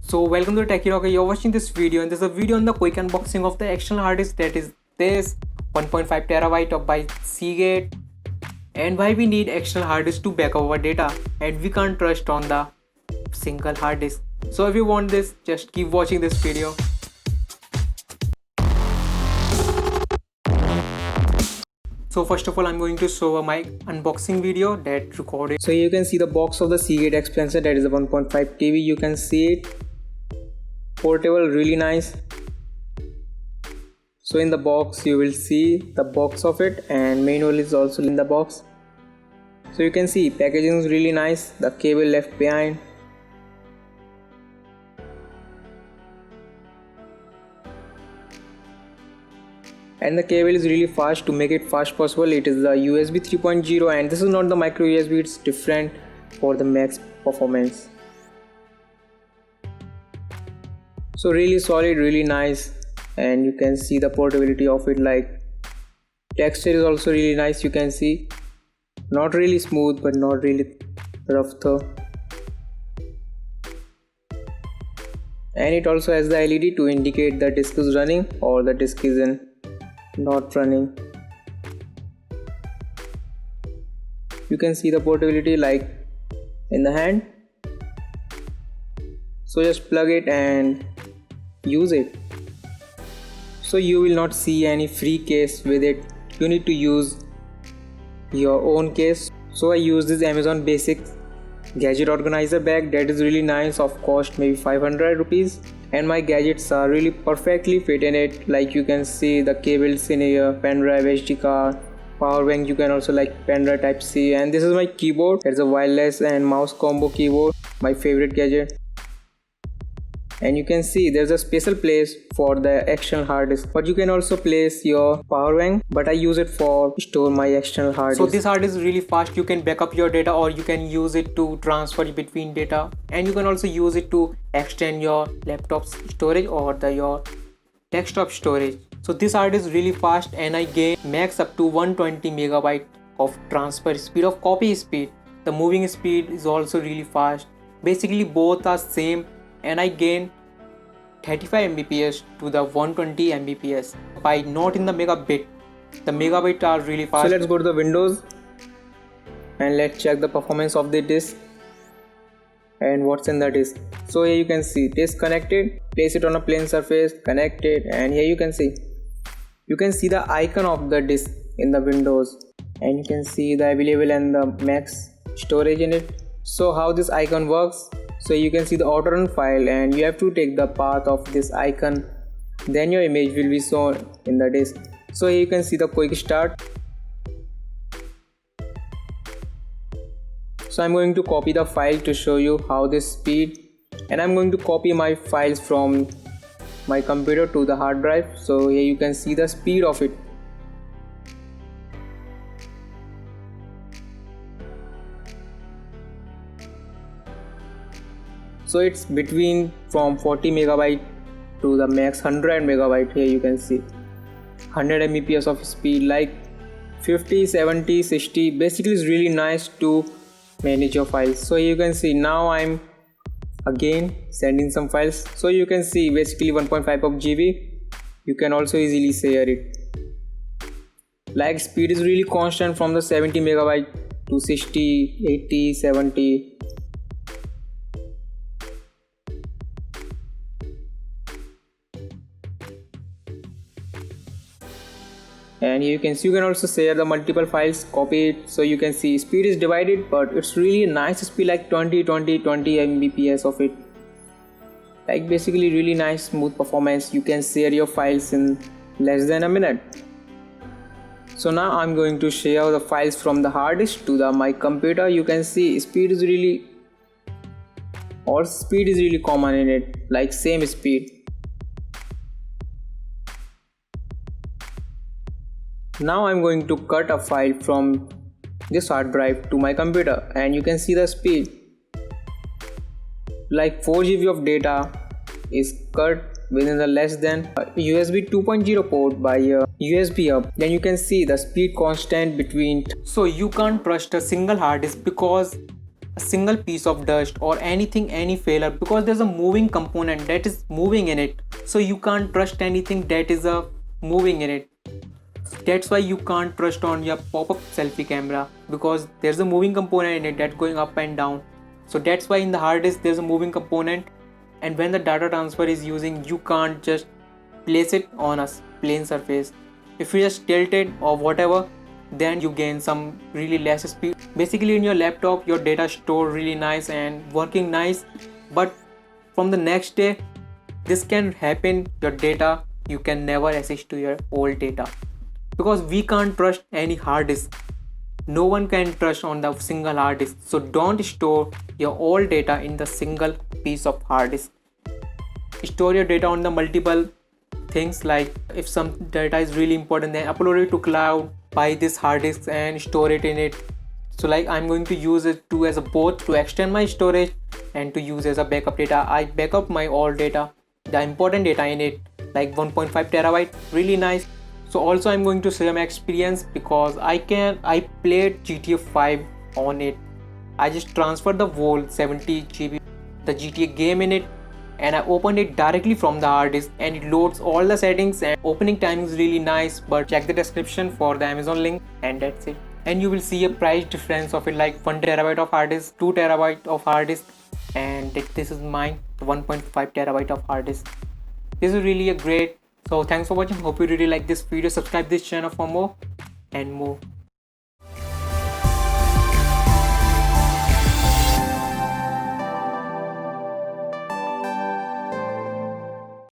So welcome to Techie Rocker. You're watching this video and there's a video on the quick unboxing of the external hard disk, that is this 1.5 terabyte of by Seagate, and why we need external hard disk to back up our data and we can't trust on the single hard disk. So if you want this, just keep watching this video. So first of all, I'm going to show my unboxing video that recorded. So you can see the box of the Seagate expansor, that is a 1.5 TB. You can see it portable, really nice. So in the box you will see the box of it, and manual is also in the box. So you can see packaging is really nice, the cable left behind. And the cable is really fast. To make it fast possible, it is the USB 3.0, and this is not the micro USB, it's different for the max performance. So really solid, really nice, and you can see the portability of it. Like texture is also really nice. You can see not really smooth but not really rough though. And it also has the LED to indicate the disk is running or the disk is not running. You can see the portability like in the hand. So just plug it and use it. So you will not see any free case with it. You need to use your own case. So I use this Amazon Basics gadget organizer bag that is really nice, of cost maybe 500 rupees, and my gadgets are really perfectly fit in it. Like you can see the cables in here, pen drive, SD card, power bank. You can also like pen drive type C, and this is my keyboard. It's a wireless and mouse combo keyboard, my favorite gadget. And you can see there's a special place for the external hard disk, but you can also place your power bank, but I use it for store my external hard disk. So this hard disk is really fast. You can back up your data, or you can use it to transfer between data, and you can also use it to extend your laptop's storage or your desktop storage. So this hard disk is really fast, and I gain max up to 120 megabyte of transfer speed, of copy speed. The moving speed is also really fast. Basically both are same, and I gain 35 Mbps to the 120 Mbps by not in the megabit. The megabit are really fast. So let's go to the Windows and let's check the performance of the disk and what's in the disk. So here you can see disk connected. Place it on a plain surface, connect it, and here you can see the icon of the disk in the Windows, and you can see the available and the max storage in it. So how this icon works? So you can see the auto run file, and you have to take the path of this icon, then your image will be shown in the disk. So here you can see the quick start. So I'm going to copy the file to show you how this speed, and I'm going to copy my files from my computer to the hard drive. So here you can see the speed of it. So it's between from 40 megabyte to the max 100 megabyte. Here you can see 100 Mbps of speed, like 50, 70, 60. Basically it's really nice to manage your files. So you can see now I'm again sending some files. So you can see basically 1.5 of GB. You can also easily share it. Like speed is really constant from the 70 megabyte to 60, 80, 70. And here you can also share the multiple files, copy it. So you can see speed is divided, but it's really a nice speed, like 20 Mbps of it. Like basically really nice smooth performance. You can share your files in less than a minute. So now I'm going to share the files from the hard disk to my computer. You can see speed is really common in it, like same speed. Now I'm going to cut a file from this hard drive to my computer, and you can see the speed. Like 4 GB of data is cut within the less than USB 2.0 port by a USB hub. Then you can see the speed constant between. So you can't trust a single hard disk because a single piece of dust or anything, any failure, because there's a moving component that is moving in it. So you can't trust anything that is moving in it. That's why you can't trust on your pop-up selfie camera, because there's a moving component in it that's going up and down. So that's why in the hard disk there's a moving component, and when the data transfer is using, you can't just place it on a plain surface. If you just tilt it or whatever, then you gain some really less speed. Basically in your laptop your data stored really nice and working nice, but from the next day this can happen, your data, you can never access to your old data, because we can't trust any hard disk. No one can trust on the single hard disk. So don't store your old data in the single piece of hard disk. Store your data on the multiple things, like if some data is really important, then upload it to cloud, buy this hard disk and store it in it. So like I'm going to use it to as a both to extend my storage and to use as a backup data. I backup my old data, the important data in it, like 1.5 terabyte, really nice. So also I'm going to share my experience, because I played GTA 5 on it. I just transferred the whole 70 GB the GTA game in it, and I opened it directly from the hard disk, and it loads all the settings, and opening time is really nice. But check the description for the Amazon link, and that's it. And you will see a price difference of it, like 1 terabyte of hard disk, 2 terabyte of hard disk, and this is mine, 1.5 terabyte of hard disk. This is really a great. So thanks for watching. Hope you really like this video. Subscribe this channel for more and more.